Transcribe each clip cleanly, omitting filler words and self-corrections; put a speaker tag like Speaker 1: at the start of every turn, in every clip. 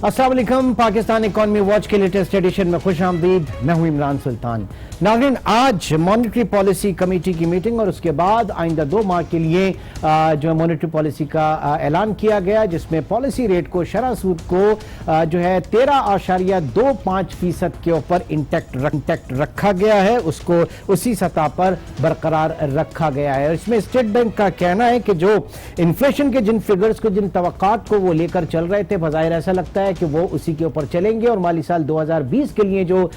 Speaker 1: अस्सलाम वालेकुम। Pakistan economy watch के लेटेस्ट एडिशन में खुश आमदीद। मैं हूं इमरान सुल्तान। नाज़रीन, आज मॉनेटरी पॉलिसी कमेटी की मीटिंग और उसके बाद आइंदा 2 माह के लिए जो मॉनेटरी पॉलिसी का ऐलान किया गया, जिसमें पॉलिसी रेट को, शरह सूद को जो है 13.25% के ऊपर इंटैक्ट रखा गया है, उसको उसी सतह पर बरकरार रखा गया है। इसमें स्टेट बैंक का कहना है कि जो इन्फ्लेशन के जिन फिगर्स को, जिन तवक्कात को वो लेकर चल रहे थे, बज़ाहिर ऐसा लगता है कि वो उसी के ऊपर चलेंगे और माली साल 2020 के लिए जो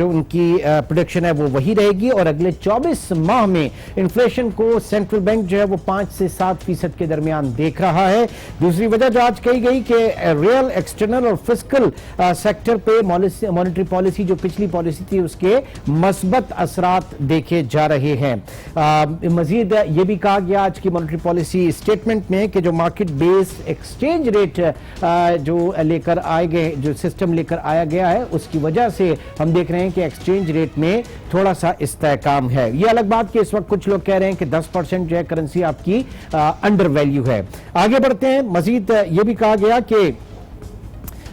Speaker 1: उनकी प्रोडिक्शन है वो वही रहेगी और अगले 24 माह में इन्फ्लेशन को सेंट्रल बैंक जो है वो 5 से 7% के दरमियान देख रहा है। दूसरी वजह जो आज कही गई कि रियल, एक्सटर्नल और फिस्कल सेक्टर पे मॉनेटरी पॉलिसी, जो पिछली पॉलिसी थी, उसके मस्बत असरात देखे जा रहे हैं। मजीद ये भी कहा गया आज की मॉनेटरी पॉलिसी स्टेटमेंट में कि जो मार्केट बेस एक्सचेंज रेट जो लेकर आए गए, जो सिस्टम लेकर आया गया है, उसकी वजह से हम देख रहे हैं कि एक्सचेंज रेट में थोड़ा सा इस्तेहकाम है। ये अलग बात कि इस वक्त कुछ लोग कह रहे हैं कि 10% जो है करेंसी आपकी अंडर वैल्यू है। आगे बढ़ते हैं। मजीद ये भी कहा गया कि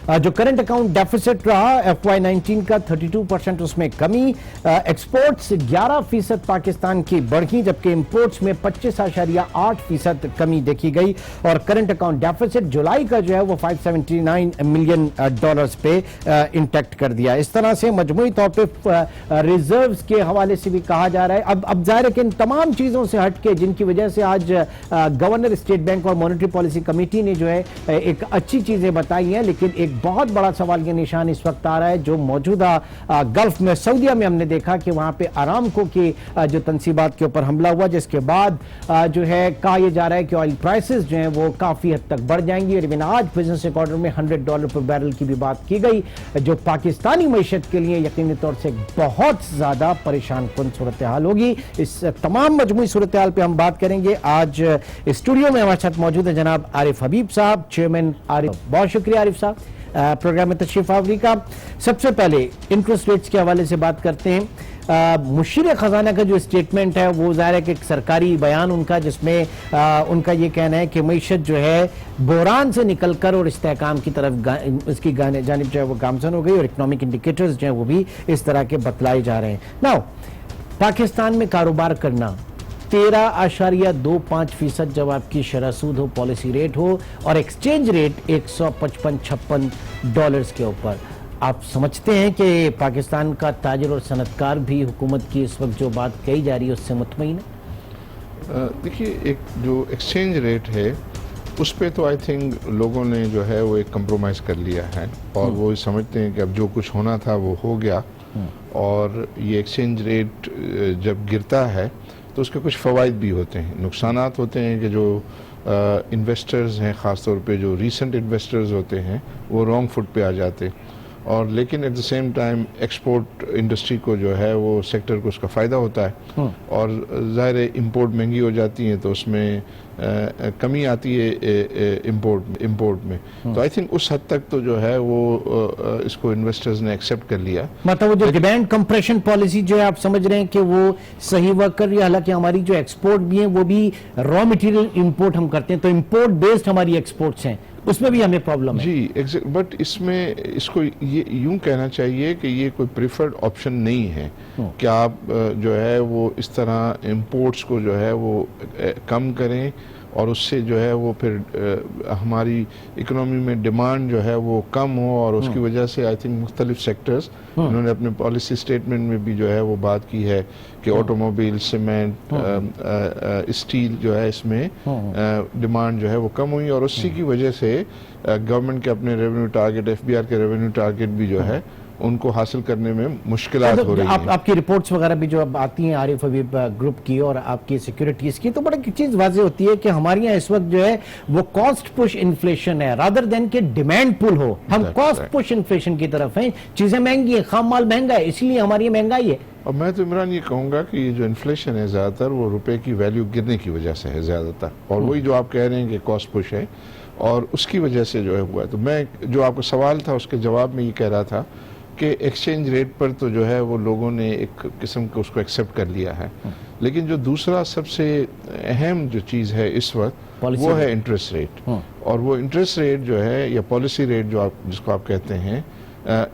Speaker 1: जो करंट अकाउंट डेफिसिट रहा FY19 का 32% उसमें कमी, एक्सपोर्ट्स 11% पाकिस्तान की बढ़ी, जबकि इंपोर्ट्स में 25.8% कमी देखी गई और करंट अकाउंट डेफिसिट जुलाई का जो है वो $579 मिलियन पे इंटैक्ट कर दिया। इस तरह से मजमूई तौर पे रिजर्व्स के हवाले से भी कहा जा रहा है। अब जाहिर है कि इन तमाम चीजों से हटके, जिनकी वजह से आज गवर्नर, स्टेट बैंक और मॉनेटरी पॉलिसी कमेटी ने जो है एक अच्छी चीजें बताई हैं, लेकिन एक बहुत बड़ा सवाल के निशान इस वक्त आ रहा है जो मौजूदा गल्फ में, सऊदीया में हमने देखा कि वहां पे आरामको की जो तंसीबात के ऊपर हमला हुआ, जिसके बाद जो है कहा यह जा रहा है कि ऑयल प्राइसेस जो हैं वो काफी हद तक बढ़ जाएंगी। और आज बिजनेस रिकॉर्डर में $100 पर बैरल की भी बात की गई, जो पाकिस्तानी मईशत के लिए यकीनी तौर से बहुत ज्यादा परेशान कुन सूरत हाल होगी। इस तमाम मजमूई सूरत हाल पर हम बात करेंगे। आज स्टूडियो में हमारे साथ मौजूद है जनाब आरिफ हबीब साहब, चेयरमैन आरिफ। बहुत शुक्रिया आरिफ साहब प्रोग्राम में तशरीफ आवरी का। सबसे पहले इंटरेस्ट रेट्स के हवाले से बात करते हैं। मुशीर खजाना का जो स्टेटमेंट है वो ज़ाहिर है कि एक सरकारी बयान उनका, जिसमें उनका ये कहना है कि मईशत जो है बहरान से निकलकर और इस्तेहकाम की तरफ उसकी जानिब जो है वो गामजन हो गई और इकनॉमिक इंडिकेटर्स जो है वो भी इस तरह के बतलाए जा रहे हैं। नाउ, पाकिस्तान में कारोबार करना 13.25% जब आपकी शरह सूद हो, पॉलिसी रेट हो और एक्सचेंज रेट $155-56 के ऊपर, आप समझते हैं कि पाकिस्तान का ताजिर और सनतकार भी हुकूमत की इस वक्त जो बात कही जा रही है उससे मुतमईन है?
Speaker 2: देखिए, एक जो एक्सचेंज रेट है उस पे तो आई थिंक लोगों ने जो है वो एक कंप्रोमाइज़ कर लिया है और वो समझते हैं कि अब जो कुछ होना था वो हो गया। और ये एक्सचेंज रेट जब गिरता है तो उसके कुछ फ़वाइद भी होते हैं, नुकसानात होते हैं कि जो इन्वेस्टर्स हैं, ख़ास तौर पे जो रीसेंट इन्वेस्टर्स होते हैं, वो रॉन्ग फुट पे आ जाते। और लेकिन at the same time export industry को जो है वो सेक्टर को उसका फ़ायदा होता है और ज़ाहिर है इम्पोर्ट महंगी हो जाती है तो उसमें कमी आती है इम्पोर्ट में। तो आई थिंक उस हद तक तो जो है वो इसको इन्वेस्टर्स ने एक्सेप्ट कर लिया।
Speaker 1: मतलब वो जो डिमांड कंप्रेशन पॉलिसी जो है, आप समझ रहे हैं कि वो सही वर्क कर रही है। हालांकि हमारी जो एक्सपोर्ट भी है वो भी रॉ मटेरियल इंपोर्ट हम करते हैं, तो इंपोर्ट बेस्ड हमारी एक्सपोर्ट्स हैं, उसमें भी हमें प्रॉब्लम है
Speaker 2: जी। एग्जैक्ट, बट इसमें इसको ये यूं कहना चाहिए कि ये कोई प्रिफर्ड ऑप्शन नहीं है कि आप जो है वो इस तरह इंपोर्ट्स को जो है वो कम करें और उससे जो है वो फिर हमारी इकोनॉमी में डिमांड जो है वो कम हो और उसकी वजह से आई थिंक मुख्तलिफ सेक्टर्स, उन्होंने अपने पॉलिसी स्टेटमेंट में भी जो है वो बात की है कि ऑटोमोबाइल, सीमेंट, स्टील जो है इसमें डिमांड जो है वो कम हुई और उसी की वजह से गवर्नमेंट के अपने रेवेन्यू टारगेट, FBR के रेवेन्यू टारगेट भी जो है उनको हासिल करने में मुश्किलात हो रही है।
Speaker 1: आपकी रिपोर्ट्स वगैरह भी जो अब आती हैं आरिफ हबीब ग्रुप की और आपकी सिक्योरिटीज की, तो बड़ी चीज वाज़ेह होती है कि हमारे यहाँ इस वक्त जो है वो कॉस्ट पुश इन्फ्लेशन है रादर देन के डिमांड पुल हो। हम कॉस्ट पुश इन्फ्लेशन की तरफ हैं, चीजें महंगी है, खाम माल महंगा है, इसलिए हमारी महंगाई है।
Speaker 2: और मैं तो इमरान ये कहूँगा कि ये जो इन्फ्लेशन है ज़्यादातर वो रुपए की वैल्यू गिरने की वजह से है ज़्यादातर, और वही जो आप कह रहे हैं कि कॉस्ट पुश है और उसकी वजह से जो है हुआ है। तो मैं जो आपका सवाल था उसके जवाब में ये कह रहा था कि एक्सचेंज रेट पर तो जो है वो लोगों ने एक किस्म का उसको एक्सेप्ट कर लिया है, लेकिन जो दूसरा सबसे अहम जो चीज़ है इस वक्त
Speaker 1: पॉलिसी
Speaker 2: वो है इंटरेस्ट रेट। और वो इंटरेस्ट रेट जो है या पॉलिसी रेट जो आप जिसको आप कहते हैं,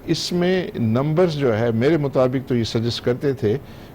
Speaker 2: इसमें नंबर्स जो है मेरे मुताबिक तो ये सजेस्ट करते थे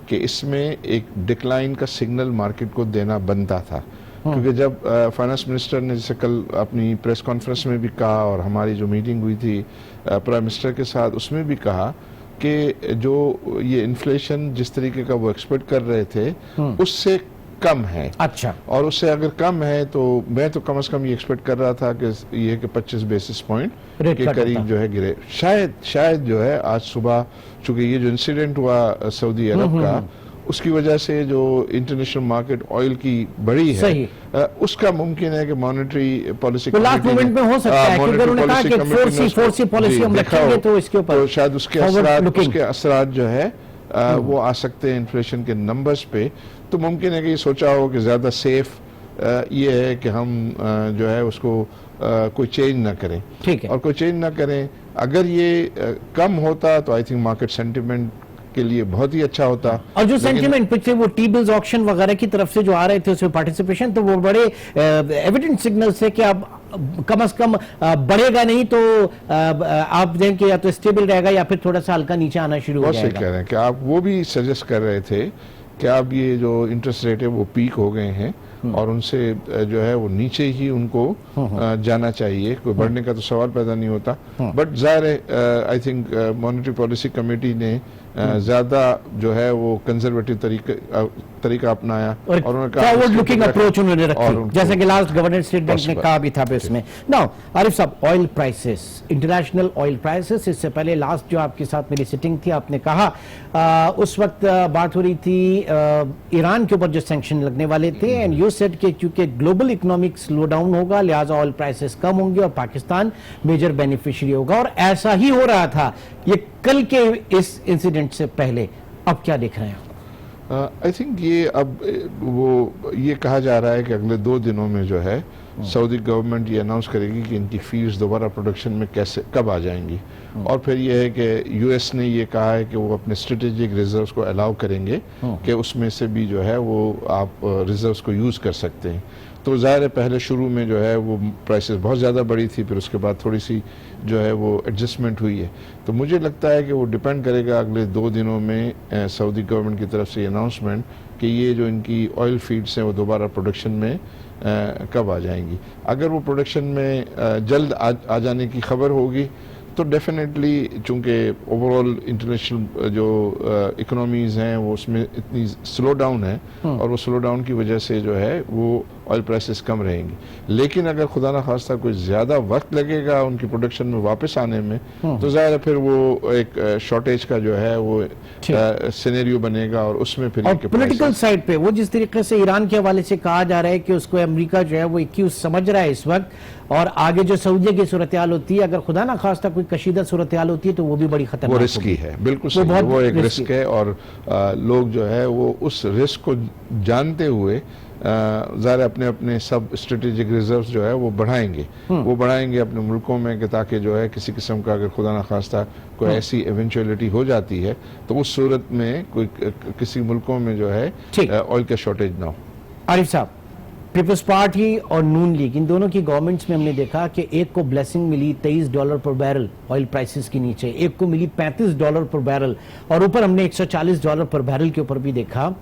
Speaker 2: कि इसमें एक डिक्लाइन का सिग्नल मार्केट को देना बनता था। क्योंकि जब फाइनेंस मिनिस्टर ने जैसे कल अपनी प्रेस कॉन्फ्रेंस में भी कहा और हमारी जो मीटिंग हुई थी प्राइम मिनिस्टर के साथ, उसमें भी कहा कि जो ये इन्फ्लेशन जिस तरीके का वो एक्सपेक्ट कर रहे थे उससे कम है।
Speaker 1: अच्छा।
Speaker 2: और उससे अगर कम है तो मैं तो कम से कम ये एक्सपेक्ट कर रहा था कि ये कि 25 बेसिस पॉइंट के करीब जो है गिरे। शायद जो है आज सुबह, चूंकि ये जो इंसिडेंट हुआ सऊदी अरब का, उसकी वजह से जो इंटरनेशनल मार्केट ऑयल की बढ़ी है, उसका मुमकिन है कि मॉनेटरी पॉलिसी
Speaker 1: लास्ट मोमेंट में हो सकता है, क्योंकि उन्होंने कहा कि 4C पॉलिसी हम रखेंगे तो इसके ऊपर
Speaker 2: तो शायद उसके असरात जो है वो आ सकते हैं इन्फ्लेशन के नंबर्स पे। तो मुमकिन है कि ये सोचा हो कि ज्यादा सेफ ये है कि हम जो है उसको कोई चेंज ना करें।
Speaker 1: ठीक है।
Speaker 2: और कोई चेंज ना करें, अगर ये कम होता तो आई थिंक मार्केट सेंटिमेंट के लिए बहुत ही अच्छा होता।
Speaker 1: और जो सेंटिमेंट पिछले वो टी बिल्स ऑक्शन वगैरह की तरफ से जो आ रहे थे उसमें पार्टिसिपेशन, तो वो बड़े एविडेंट सिग्नल्स है कि अब कम से कम बढ़ेगा नहीं तो आप देखें या तो स्टेबल रहेगा या फिर थोड़ा सा हल्का नीचे आना शुरू हो जाएगा।
Speaker 2: बहुत सही कह रहे हैं कि आप वो भी सजेस्ट कर रहे थे कि अब ये जो इंटरेस्ट रेट है वो पीक हो गए हैं और उनसे जो है वो नीचे ही उनको जाना चाहिए, कोई बढ़ने का तो सवाल पैदा नहीं होता। बट जाहिर है I think monetary policy committee ने ज्यादा जो है वो कंजर्वेटिव तरीका अपनाया और उन्होंने
Speaker 1: फॉरवर्ड लुकिंग अप्रोच उन्होंने रखी, जैसे कि लास्ट गवर्नर स्टेट बैंक ने कहा भी था इसमें। नाउ आरिफ साहब, oil prices, international oil prices, इससे पहले लास्ट जो आपके साथ मेरी सिटिंग थी आपने कहा उस वक्त बात हो रही थी ईरान के ऊपर जो सैंक्शन लगने वाले थे, एंड यू सेड कि क्योंकि ग्लोबल इकोनॉमिक स्लो डाउन होगा लिहाजा ऑयल प्राइसेस कम होंगे और पाकिस्तान मेजर बेनिफिशियरी होगा, और ऐसा ही हो रहा था ये कल के इस इंसिडेंट से पहले। अब क्या देख रहे हैं?
Speaker 2: आई थिंक ये अब वो ये कहा जा रहा है कि अगले 2 दिनों में जो है सऊदी गवर्नमेंट ये अनाउंस करेगी कि इनकी फील्ड्स दोबारा प्रोडक्शन में कैसे कब आ जाएंगी। और फिर ये है कि यूएस ने ये कहा है कि वो अपने स्ट्रेटेजिक रिजर्व्स को अलाउ करेंगे कि उसमें से भी जो है वो आप रिजर्व्स को यूज़ कर सकते हैं। तो ज़ाहिर है पहले शुरू में जो है वो प्राइसेस बहुत ज़्यादा बढ़ी थी, फिर उसके बाद थोड़ी सी जो है वो एडजस्टमेंट हुई है। तो मुझे लगता है कि वो डिपेंड करेगा अगले 2 दिनों में सऊदी गवर्नमेंट की तरफ से अनाउंसमेंट कि ये जो इनकी ऑयल फील्ड्स हैं वो दोबारा प्रोडक्शन में कब आ जाएंगी। अगर वो प्रोडक्शन में जल्द आ जाने की खबर होगी तो डेफिनेटली, चूंकि ओवरऑल इंटरनेशनल जो इकोनॉमीज हैं वो उसमें इतनी स्लो डाउन है और वो स्लो डाउन की वजह से जो है वो ऑयल प्राइसेस कम रहेंगी। लेकिन अगर खुदा ना खास्ता कोई ज्यादा वक्त लगेगा उनकी प्रोडक्शन में वापस आने में तो ज़ाहिर फिर वो एक शॉर्टेज का जो है वो सिनेरियो बनेगा और उसमें फिर
Speaker 1: पॉलिटिकल साइड पे वो जिस तरीके से ईरान के हवाले से कहा जा रहा है कि उसको अमेरिका जो है वो 21 समझ रहा है इस वक्त, और आगे जो सऊदी की सूरत हाल होती है, अगर खुदा ना खास्ता कोई कशीदा सूरत हाल होती है तो वो भी बड़ी खतरनाक,
Speaker 2: वो रिस्की है। बिल्कुल सही, वो एक रिस्क है और लोग जो है वो उस रिस्क को जानते हुए ज़ाहिर अपने अपने सब स्ट्रेटेजिक रिजर्व्स जो है वो बढ़ाएंगे अपने मुल्कों में कि ताकि जो है किसी किस्म का अगर खुदा ना खास्ता कोई ऐसी इवेंचुअलिटी हो जाती है तो उस सूरत में कोई किसी मुल्कों में जो है ऑयल का शॉर्टेज ना हो।
Speaker 1: आरिफ साहब, पीपल्स पार्टी और नून लीग, इन दोनों की गवर्नमेंट्स में हमने देखा कि एक को ब्लेसिंग मिली $23 पर बैरल ऑयल प्राइसेस के नीचे, एक को मिली $35 पर बैरल, और ऊपर हमने $140 पर बैरल के ऊपर भी देखा।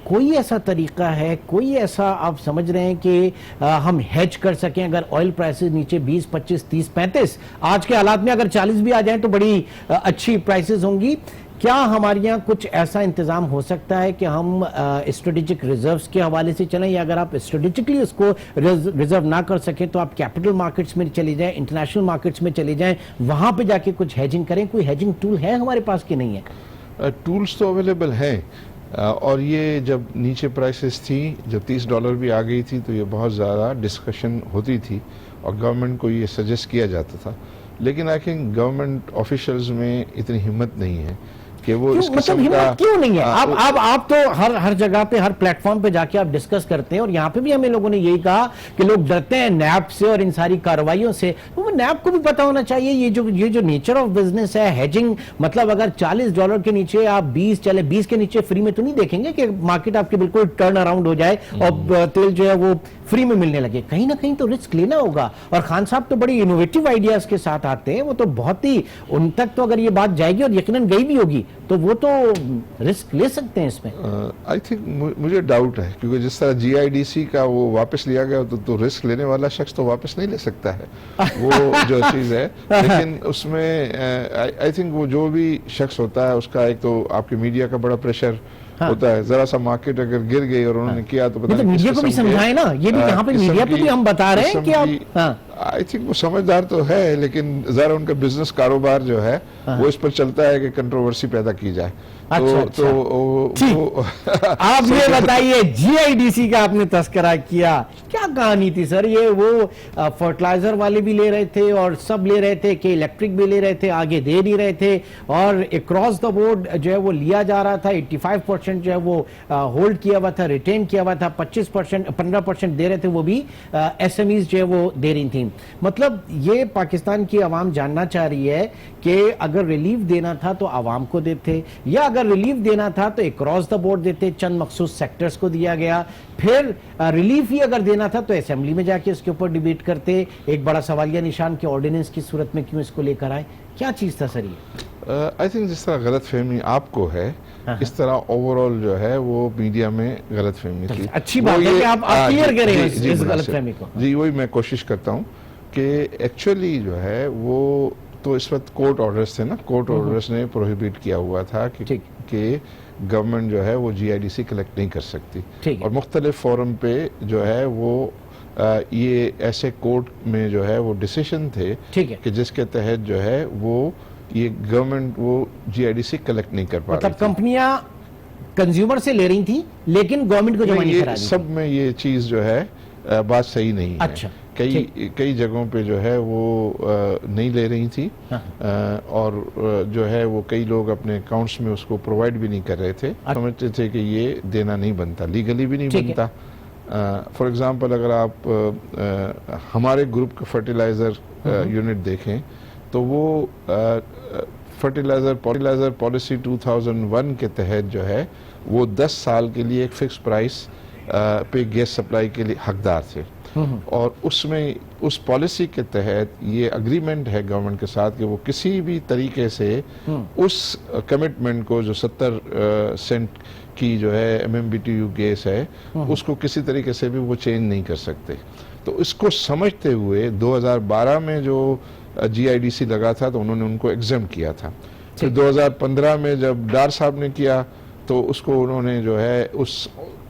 Speaker 1: कोई ऐसा तरीका है, कोई ऐसा आप समझ रहे हैं कि हम हेज कर सकें अगर ऑयल प्राइसेस नीचे 20, 25, 30, 35, आज के हालात में अगर 40 भी आ जाएं तो बड़ी अच्छी प्राइसेस होंगी? क्या हमारे यहाँ कुछ ऐसा इंतजाम हो सकता है कि हम स्ट्रेटेजिक रिजर्व्स के हवाले से चलें, या अगर आप स्ट्रेटेजिकली उसको रिजर्व ना कर सकें तो आप कैपिटल मार्केट्स में चले जाएं, इंटरनेशनल मार्केट्स में चले जाएं, वहां पे जाके कुछ हेजिंग करें? कोई हेजिंग टूल है हमारे पास कि नहीं है?
Speaker 2: टूल्स तो अवेलेबल हैं और ये जब नीचे प्राइसेस थी, जब $30 भी आ गई थी तो ये बहुत ज़्यादा डिस्कशन होती थी और गवर्नमेंट को ये सजेस्ट किया जाता था। लेकिन आई थिंक गवर्नमेंट ऑफिशियल्स में इतनी हिम्मत नहीं है कि वो इस
Speaker 1: मतलब
Speaker 2: किस्म का
Speaker 1: हिम्मत क्यों नहीं है? आप तो हर जगह पे, हर प्लेटफॉर्म पे जाके आप डिस्कस करते हैं, और यहाँ पे भी हमें लोगों ने यही कहा कि लोग डरते हैं नैब से और इन सारी कार्रवाइयों से। तो नैब को भी पता होना चाहिए ये जो नेचर ऑफ बिजनेस है, हेजिंग, मतलब अगर $40 के नीचे आप 20 के नीचे फ्री में तो नहीं देखेंगे कि मार्केट आपकी बिल्कुल टर्न अराउंड हो जाए और तेल जो है वो फ्री में मिलने लगे। कहीं ना कहीं तो रिस्क लेना होगा, और खान साहब तो बड़ी इनोवेटिव आइडियाज के साथ आते हैं। वो तो बहुत ही, उन तक तो अगर ये बात जाएगी और यकीनन गई भी होगी तो वो तो रिस्क ले सकते हैं इसमें।
Speaker 2: आई थिंक मुझे डाउट है, क्योंकि जिस तरह GIDC का वो वापस लिया गया तो रिस्क लेने वाला शख्स तो वापस नहीं ले सकता है वो जो चीज़ है। लेकिन उसमें आई थिंक वो जो भी शख्स होता है उसका एक तो आपके मीडिया का बड़ा प्रेशर होता है। जरा सा मार्केट अगर गिर गई और उन्होंने किया तो पता नहीं
Speaker 1: मीडिया को भी समझाए ना, ये भी यहाँ पे मीडिया पे भी हम बता रहे हैं कि आप,
Speaker 2: आई थिंक वो समझदार तो है, लेकिन जरा उनका बिजनेस कारोबार जो है वो इस पर चलता है कि कंट्रोवर्सी पैदा की जाए। तो
Speaker 1: आप ये बताइए, GIDC का आपने तस्करा किया, क्या कहानी थी सर? ये वो फर्टिलाइजर वाले भी ले रहे थे और सब ले रहे थे कि इलेक्ट्रिक भी ले रहे थे, आगे दे नहीं रहे थे, और अक्रॉस द बोर्ड जो है वो लिया जा रहा था। 85% जो है वो होल्ड किया हुआ था, रिटेन किया हुआ था। 15% दे रहे थे, वो भी SMEs जो है वो दे रही थी। मतलब ये पाकिस्तान की आवाम जानना चाह रही है कि अगर रिलीफ देना था तो आवाम को देते, या अगर रिलीफ देना था तो अक्रॉस द बोर्ड देते, चंद मखसूस सेक्टर्स को दिया गया। फिर रिलीफ ही अगर देना था तो असेंबली में जाके इसके ऊपर डिबेट करते। एक बड़ा सवालिया निशान के ऑर्डिनेंस की सूरत में क्यों इसको लेकर आए? क्या चीज था सर ये?
Speaker 2: आई थिंक जिस तरह गलत फहमी आपको है, इस तरह ओवरऑल जो है वो मीडिया में गलत फहमी थी।
Speaker 1: अच्छी बात है कि आप क्लियर करें इस गलत फहमी को।
Speaker 2: जी, वही मैं कोशिश करता हूँ कि एक्चुअली जो है वो तो इस वक्त कोर्ट ऑर्डर्स थे ना, कोर्ट ऑर्डर्स ने प्रोहिबिट किया हुआ था कि गवर्नमेंट जो है वो GIDC कलेक्ट नहीं कर सकती, और मुख्तलिफ फोरम पे जो है वो ये ऐसे कोर्ट में जो है वो डिसीजन थे कि जिसके तहत जो है वो ये गवर्नमेंट वो GIDC कलेक्ट नहीं कर पा रही।
Speaker 1: मतलब कंपनियां कंज्यूमर से ले रही थी लेकिन गवर्नमेंट को जमा नहीं करा रही थी।
Speaker 2: सब में ये चीज जो है बात सही नहीं है।
Speaker 1: अच्छा,
Speaker 2: कई जगहों पे जो है वो नहीं ले रही थी, और जो है वो कई लोग अपने अकाउंट्स में उसको प्रोवाइड भी नहीं कर रहे थे। समझते थे कि ये देना नहीं बनता, लीगली भी नहीं बनता। फॉर एग्जांपल अगर आप हमारे ग्रुप का फर्टिलाइजर यूनिट देखें तो वो फर्टिलाइजर पॉलिसी 2001 के तहत जो है वो 10 साल के लिए एक फिक्स प्राइस पे गैस सप्लाई के लिए हकदार थे, और उसमें उस पॉलिसी के तहत ये अग्रीमेंट है गवर्नमेंट के साथ कि वो किसी भी तरीके से उस कमिटमेंट को जो 70 सेंट की जो है MMBTU गैस है उसको किसी तरीके से भी वो चेंज नहीं कर सकते। तो इसको समझते हुए 2012 में जो GIDC लगा था तो उन्होंने उनको एग्जाम किया था। फिर 2015 में जब डार साहब ने किया तो उसको उन्होंने जो है उस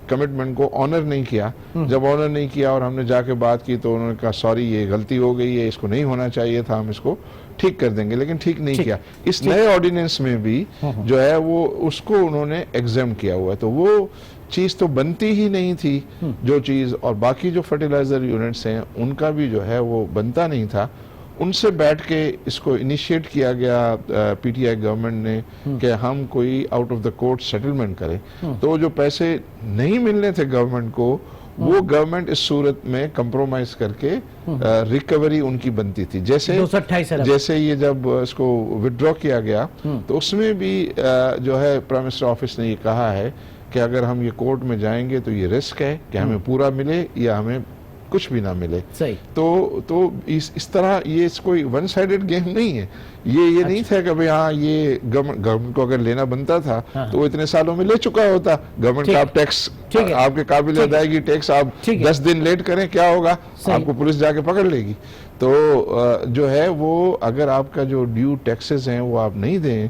Speaker 2: कमिटमेंट को ऑनर नहीं किया। जब ऑनर नहीं किया और हमने जाके बात की तो उन्होंने कहा सॉरी ये गलती हो गई है, इसको नहीं होना चाहिए था, हम इसको ठीक कर देंगे, लेकिन ठीक नहीं किया। इस नए ऑर्डिनेंस में भी जो है वो उसको उन्होंने एग्जाम किया हुआ है, तो वो चीज तो बनती ही नहीं थी जो चीज, और बाकी जो फर्टिलाइजर यूनिट्स हैं उनका भी जो है वो बनता नहीं था। उनसे बैठ के इसको इनिशिएट किया गया PTI गवर्नमेंट ने कि हम कोई out of the court settlement करें। तो जो पैसे नहीं मिलने थे गवर्नमेंट को वो गवर्नमेंट इस सूरत में कंप्रोमाइज करके रिकवरी उनकी बनती थी। जैसे ये जब इसको विड्रॉ किया गया तो उसमें भी जो है प्राइम मिनिस्टर ऑफिस ने ये कहा है कि अगर हम ये कोर्ट में जाएंगे तो ये रिस्क है कि हमें पूरा मिले या हमें कुछ भी ना मिले।
Speaker 1: सही।
Speaker 2: तो इस तरह ये कोई वन साइडेड गेम नहीं है। ये नहीं था कि भाई हाँ ये गवर्नमेंट को अगर लेना बनता था तो वो इतने सालों में ले चुका होता। गवर्नमेंट का आप टैक्स आपके काबिल अदायगी टैक्स आप 10 दिन लेट करें क्या होगा, आपको पुलिस जाके पकड़ लेगी। तो जो है वो अगर आपका जो ड्यू टैक्सेस हैं वो आप नहीं दें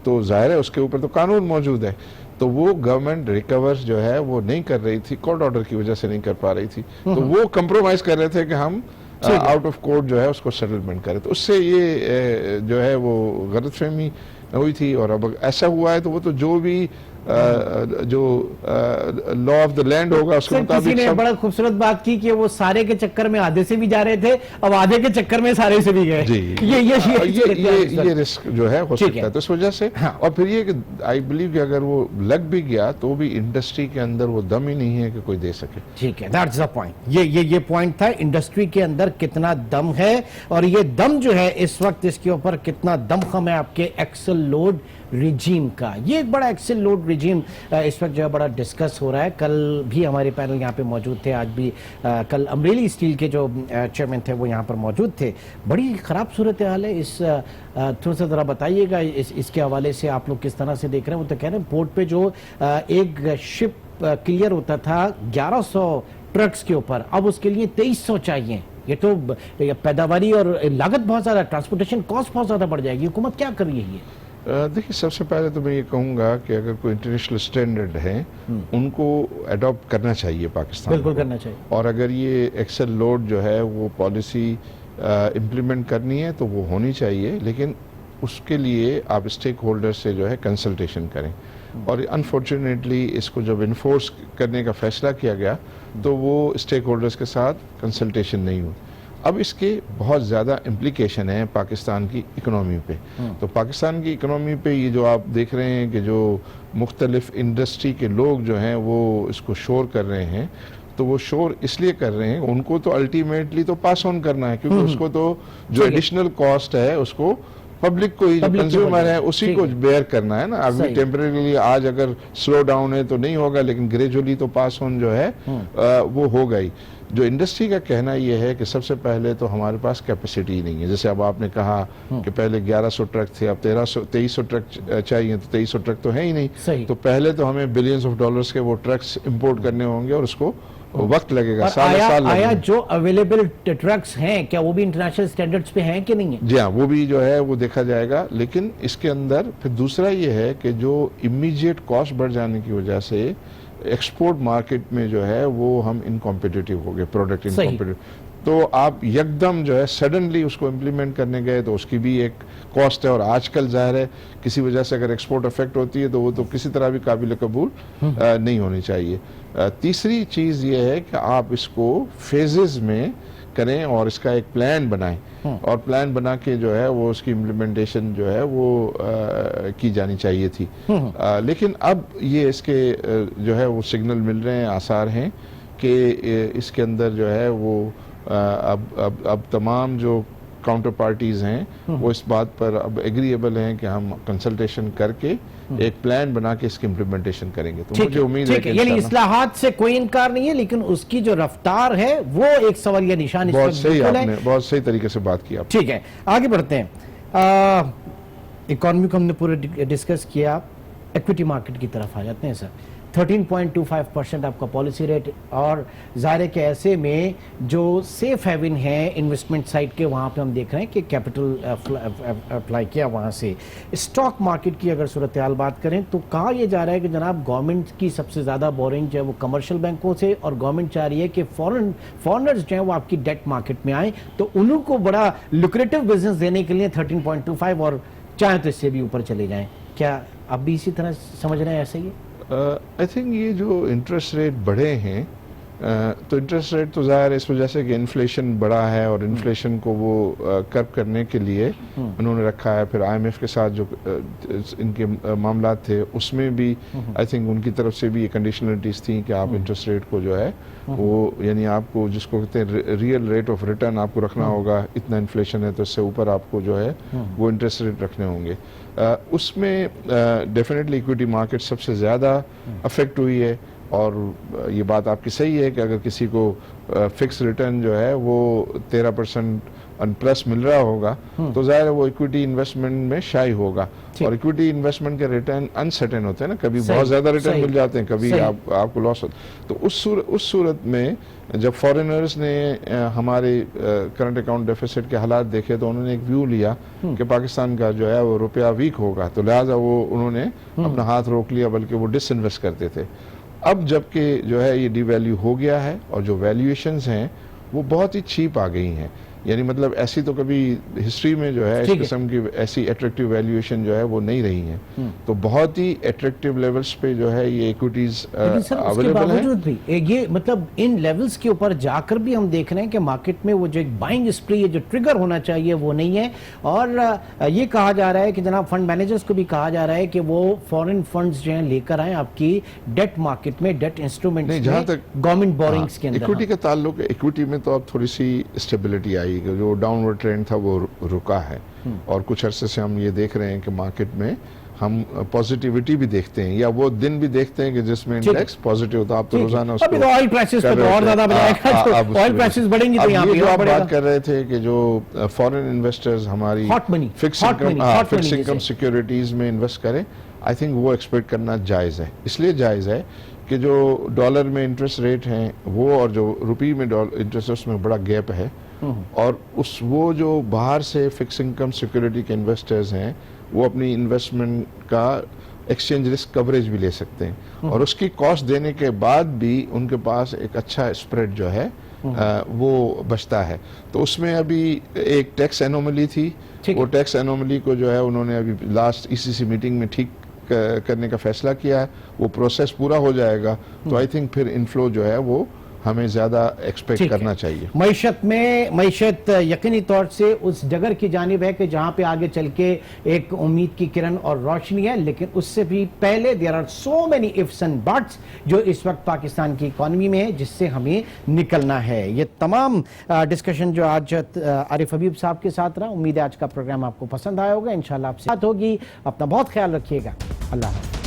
Speaker 2: तो जाहिर है उसके ऊपर तो कानून मौजूद है। तो वो गवर्नमेंट रिकवर जो है वो नहीं कर रही थी, कोर्ट ऑर्डर की वजह से नहीं कर पा रही थी। तो वो कंप्रोमाइज कर रहे थे कि हम आउट ऑफ कोर्ट जो है उसको सेटलमेंट करें। तो उससे ये जो है वो गलतफहमी हुई थी, और अब ऐसा हुआ है तो वो तो जो भी जो लॉ ऑफ द लैंड होगा उसके
Speaker 1: सर, किसी
Speaker 2: मुताबिक
Speaker 1: ने
Speaker 2: सब।
Speaker 1: बड़ा खूबसूरत बात की कि वो सारे के चक्कर में आधे से भी जा रहे थे, अब आधे के चक्कर में सारे से भी गए।
Speaker 2: जी,
Speaker 1: ये
Speaker 2: रिस्क जो है हो सकता है, तो इस वजह से।
Speaker 1: हाँ।
Speaker 2: और फिर ये कि आई बिलीव कि अगर वो लग भी गया तो भी इंडस्ट्री के अंदर वो दम ही नहीं है कि कोई दे सके।
Speaker 1: ठीक है, दैट्स द पॉइंट। ये पॉइंट था, इंडस्ट्री के अंदर कितना दम है, और ये दम जो है इस वक्त इसके ऊपर कितना दमखम है आपके एक्सेल लोड रिजीम का। ये एक बड़ा एक्सेल लोड रिजीम इस वक्त जो है बड़ा डिस्कस हो रहा है। कल भी हमारे पैनल यहाँ पे मौजूद थे, आज भी कल अमरेली स्टील के जो चेयरमैन थे वो यहाँ पर मौजूद थे। बड़ी खराब सूरत हाल है इस, थोड़ा सा जरा बताइएगा इसके हवाले से आप लोग किस तरह से देख रहे हैं। वो तो कह रहे हैं पोर्ट पे जो एक शिप क्लियर होता था 1100 ट्रक्स के ऊपर, अब उसके लिए 2300 चाहिए। ये तो पैदावारी और लागत बहुत ज्यादा, ट्रांसपोर्टेशन कॉस्ट बहुत ज्यादा बढ़ जाएगी। हुकूमत क्या कर रही है?
Speaker 2: देखिए, सबसे पहले तो मैं ये कहूँगा कि अगर कोई इंटरनेशनल स्टैंडर्ड है उनको अडॉप्ट करना चाहिए पाकिस्तान
Speaker 1: बिल्कुल
Speaker 2: को।
Speaker 1: करना चाहिए।
Speaker 2: और अगर ये एक्सेल लोड जो है वो पॉलिसी इम्प्लीमेंट करनी है तो वो होनी चाहिए, लेकिन उसके लिए आप स्टेक होल्डर से जो है कंसल्टेशन करें। और अनफॉर्चुनेटली इसको जब इन्फोर्स करने का फैसला किया गया तो वो स्टेक होल्डर्स के साथ कंसल्टेशन नहीं हुई। अब इसके बहुत ज़्यादा इम्प्लीकेशन है पाकिस्तान की इकोनॉमी पे। तो पाकिस्तान की इकोनॉमी पे ये जो आप देख रहे हैं कि जो मुख्तलिफ इंडस्ट्री के लोग जो हैं वो इसको शोर कर रहे हैं, तो वो शोर इसलिए कर रहे हैं, उनको तो अल्टीमेटली तो पास ऑन करना है, क्योंकि उसको तो जो एडिशनल कॉस्ट है उसको पब्लिक को ही, जो कंज्यूमर है उसी को बेयर करना है ना। अभी टेम्परेरीली आज अगर स्लो डाउन है तो नहीं होगा, लेकिन ग्रेजुअली तो पास ऑन जो है वो होगा ही। जो इंडस्ट्री का कहना यह है कि सबसे पहले तो हमारे पास कैपेसिटी नहीं है। जैसे अब आपने कहा कि पहले 1100 ट्रक थे, अब 2300 ट्रक चाहिए, तो 2300 ट्रक तो है ही नहीं। तो पहले तो हमें बिलियंस ऑफ डॉलर्स के वो ट्रक्स इंपोर्ट करने होंगे और उसको वक्त लगेगा, साल
Speaker 1: लगेगा। जो अवेलेबल ट्रक्स हैं क्या वो भी इंटरनेशनल स्टैंडर्ड्स पे हैं कि नहीं है?
Speaker 2: जी हाँ, वो भी जो है वो देखा जाएगा। लेकिन इसके अंदर फिर दूसरा ये है कि जो इमीडिएट कॉस्ट बढ़ जाने की वजह से एक्सपोर्ट मार्केट में जो है वो हम इनकॉम्पिटिटिव हो गए, प्रोडक्ट इनकॉम्पिटिटिव। तो आप यकदम जो है सडनली उसको इम्प्लीमेंट करने गए तो उसकी भी एक कॉस्ट है। और आजकल जाहिर है किसी वजह से अगर एक्सपोर्ट अफेक्ट होती है तो वो तो किसी तरह भी काबिल कबूल नहीं होनी चाहिए। तीसरी चीज़ ये है कि आप इसको फेजेस में करें और इसका एक प्लान बनाएं, और प्लान बना के जो है वो उसकी इम्प्लीमेंटेशन जो है वो की जानी चाहिए थी। लेकिन अब ये इसके जो है वो सिग्नल मिल रहे हैं, आसार हैं कि इसके अंदर जो है वो अब तमाम जो काउंटर पार्टीज हैं वो इस बात पर अब एग्रीएबल हैं कि हम कंसल्टेशन करके एक प्लान बना के इसकी इम्प्लीमेंटेशन करेंगे। तो मुझे उम्मीद है कि
Speaker 1: यानी इस्लाहात से कोई इनकार नहीं है, लेकिन उसकी जो रफ्तार है वो एक सवाल या निशान।
Speaker 2: बहुत सही, आपने बहुत सही तरीके से बात की।
Speaker 1: ठीक है, आगे बढ़ते हैं। इकोनॉमी को हमने पूरा डिस्कस किया, इक्विटी मार्केट की तरफ आ जाते हैं सर। 13.25% आपका पॉलिसी रेट, और ज़ाहिर के ऐसे में जो सेफ हेवन है इन्वेस्टमेंट साइड के, वहाँ पे हम देख रहे हैं कि कैपिटल अप्लाई किया वहाँ से। स्टॉक मार्केट की अगर सूरत हाल बात करें तो कहा यह जा रहा है कि जनाब गवर्नमेंट की सबसे ज़्यादा बोरिंग जो है वो कमर्शियल बैंकों से, और गवर्नमेंट चाह रही है कि फॉरेनर्स जो है वो आपकी डेट मार्केट में आए, तो उनको बड़ा लुक्रेटिव बिजनेस देने के लिए 13.25 और चाहे तो इससे भी ऊपर चले जाएं। क्या आप भी इसी तरह समझ रहे हैं? ऐसा ही है।
Speaker 2: आई थिंक ये जो इंटरेस्ट रेट बढ़े हैं, तो इंटरेस्ट रेट तो ज़ाहिर है इस वजह से कि इन्फ्लेशन बढ़ा है, और इन्फ्लेशन को वो कर्ब करने के लिए उन्होंने रखा है। फिर IMF के साथ जो इनके मामला थे उसमें भी आई थिंक उनकी तरफ से भी ये कंडीशनलिटीज़ थी कि आप इंटरेस्ट रेट को जो है वो, यानी आपको जिसको कहते हैं रियल रेट ऑफ रिटर्न आपको रखना होगा, इतना इन्फ्लेशन है तो इससे ऊपर आपको जो है वो इंटरेस्ट रेट रखने होंगे। उसमें डेफिनेटली इक्विटी मार्केट सबसे ज़्यादा अफेक्ट हुई है। और ये बात आपकी सही है कि अगर किसी को फिक्स रिटर्न जो है वो 13% प्लस मिल रहा होगा तो जाहिर है वो इक्विटी इन्वेस्टमेंट में शाई होगा। और इक्विटी इन्वेस्टमेंट के रिटर्न अनसर्टेन होते हैं ना, कभी बहुत ज़्यादा रिटर्न मिल जाते हैं, कभी आपको लॉस होता है। तो उस सूरत में जब फॉरेनर्स ने हमारे करंट अकाउंट डेफिसिट के हालात देखे तो उन्होंने एक व्यू लिया कि पाकिस्तान का जो है वो रुपया वीक होगा, तो लिहाजा वो उन्होंने अपना हाथ रोक लिया, बल्कि वो डिसइन्वेस्ट करते थे। अब जबकि जो है ये डिवैल्यू हो गया है और जो वैल्यूएशंस हैं वो बहुत ही चीप आ गई हैं, यानी मतलब ऐसी तो कभी हिस्ट्री में जो है इस
Speaker 1: ठीक है।
Speaker 2: किस्म की ऐसी अट्रैक्टिव वैल्यूएशन जो है वो नहीं रही है। तो बहुत ही अट्रैक्टिव लेवल्स पे जो है ये इक्विटीज
Speaker 1: लेकिन सर उसके
Speaker 2: अवेलेबल है।
Speaker 1: बावजूद भी ये मतलब इन लेवल्स के ऊपर जाकर भी हम देख रहे हैं कि मार्केट में वो जो एक बाइंग स्प्री है जो ट्रिगर होना चाहिए वो नहीं है। और ये कहा जा रहा है कि जनाब फंड मैनेजर्स को भी कहा जा रहा है कि वो फॉरेन फंड्स जो हैं लेकर आए आपकी डेट मार्केट में, डेट इंस्ट्रूमेंट्स
Speaker 2: नहीं, जहां
Speaker 1: में,
Speaker 2: तक
Speaker 1: गवर्नमेंट बोरिंग्स के अंदर।
Speaker 2: इक्विटी का ताल्लुक, इक्विटी में तो अब थोड़ी सी स्टेबिलिटी आई, जो डाउनवर्ड ट्रेंड था वो रुका है। और कुछ अरसे से हम ये देख रहे हैं कि मार्केट में हम पॉजिटिविटी भी देखते हैं, या वो दिन भी देखते हैं कि जिसमें इंडेक्स पॉजिटिव होता है। आप तो रोजाना उसको
Speaker 1: अभी तो ऑयल प्राइसेस पे तो और ज्यादा बढ़ेगा, ऑयल प्राइसेस बढ़ेंगे तो यहाँ
Speaker 2: ये
Speaker 1: पे
Speaker 2: जो
Speaker 1: और
Speaker 2: आप
Speaker 1: बढ़ेगा।
Speaker 2: बात कर रहे थे कि जो फॉरेन इन्वेस्टर्स हमारी
Speaker 1: Hot money,
Speaker 2: fix
Speaker 1: hot money, hot money
Speaker 2: income
Speaker 1: जैसे।
Speaker 2: सिक्योरिटीज में इन्वेस्ट करें, आई थिंक वो एक्सपेक्ट करना जायज़ है। इसलिए जायज़ है कि जो डॉलर में इंटरेस्ट रेट हैं वो और जो रुपये में इंटरेस्ट है उसमें बड़ा गैप है। और वो जो बाहर से फिक्स इनकम सिक्योरिटी के इन्वेस्टर्स हैं वो अपनी इन्वेस्टमेंट का एक्सचेंज रिस्क कवरेज भी ले सकते हैं, और उसकी कॉस्ट देने के बाद भी उनके पास एक अच्छा स्प्रेड जो है वो बचता है। तो उसमें अभी एक टैक्स एनोमली थी, वो टैक्स एनोमली को जो है उन्होंने अभी लास्ट ईसीसी मीटिंग में ठीक करने का फैसला किया है। वो प्रोसेस पूरा हो जाएगा तो आई थिंक फिर इनफ्लो जो है वो हमें ज्यादा एक्सपेक्ट करना चाहिए।
Speaker 1: मईशत यकीनी तौर से उस डगर की जानिब है कि जहां पे आगे चल के एक उम्मीद की किरण और रोशनी है, लेकिन उससे भी पहले there are so many ifs and buts जो इस वक्त पाकिस्तान की इकॉनमी में है जिससे हमें निकलना है। ये तमाम डिस्कशन जो आज आरिफ हबीब साहब के साथ रहा, उम्मीद है आज का प्रोग्राम आपको पसंद आया होगा। इंशाल्लाह आपसे बात होगी। अपना बहुत ख्याल रखिएगा। अल्लाह हाफ़िज़।